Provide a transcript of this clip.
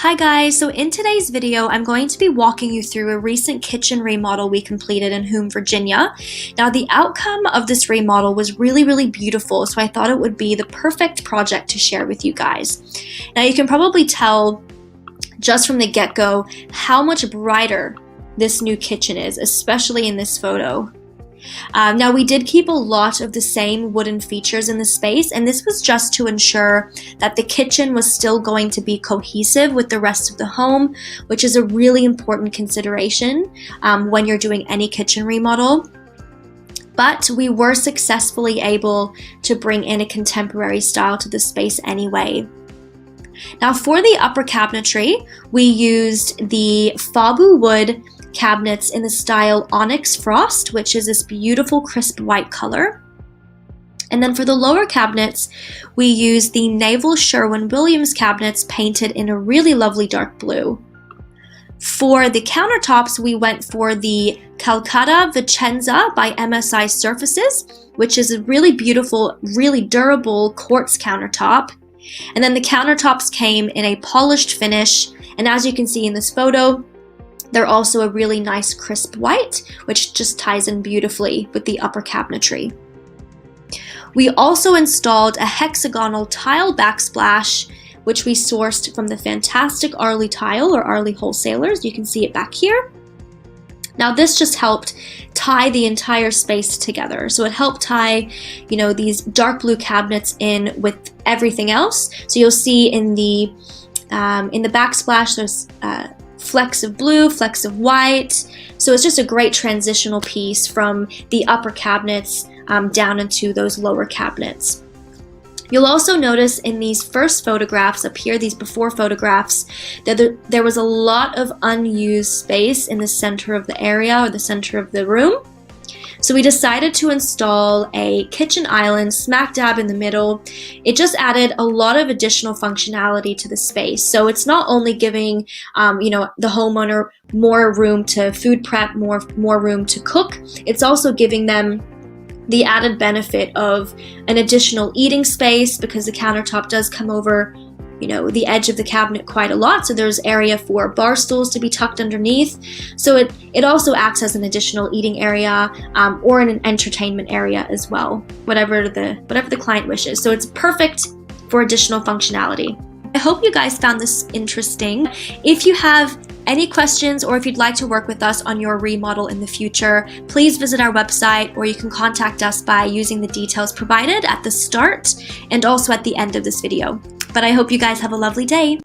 Hi guys, so in today's video, I'm going to be walking you through a recent kitchen remodel we completed in Hume, Virginia. Now the outcome of this remodel was really beautiful, so I thought it would be the perfect project to share with you guys. Now you can probably tell just from the get-go how much brighter this new kitchen is, especially in this photo. Now we did keep a lot of the same wooden features in the space, and this was just to ensure that the kitchen was still going to be cohesive with the rest of the home, which is a really important consideration when you're doing any kitchen remodel. But we were successfully able to bring in a contemporary style to the space anyway. Now for the upper cabinetry, we used the Fabu wood cabinets in the style Onyx Frost, which is this beautiful crisp white color. And then for the lower cabinets, we used the Naval Sherwin-Williams cabinets painted in a really lovely dark blue. For the countertops, we went for the Calcutta Vicenza by MSI Surfaces, which is a really beautiful, really durable quartz countertop. And then the countertops came in a polished finish, and as you can see in this photo, they're also a really nice crisp white, which just ties in beautifully with the upper cabinetry. We also installed a hexagonal tile backsplash, which we sourced from the fantastic Arley Tile or Arley Wholesalers. You can see it back here. Now this just helped tie the entire space together. So it helped tie, these dark blue cabinets in with everything else. So you'll see in the backsplash, there's flecks of blue, flecks of white. So it's just a great transitional piece from the upper cabinets down into those lower cabinets. You'll also notice in these first photographs up here, these before photographs, that there was a lot of unused space in the center of the area or the center of the room. So we decided to install a kitchen island smack dab in the middle. It just added a lot of additional functionality to the space. So it's not only giving the homeowner more room to food prep, more room to cook, it's also giving them the added benefit of an additional eating space because the countertop does come over the edge of the cabinet quite a lot, so there's area for bar stools to be tucked underneath. So it also acts as an additional eating area or an entertainment area as well, whatever the client wishes. So it's perfect for additional functionality. I hope you guys found this interesting. If you have any questions or if you'd like to work with us on your remodel in the future, please visit our website, or you can contact us by using the details provided at the start and also at the end of this video. But I hope you guys have a lovely day.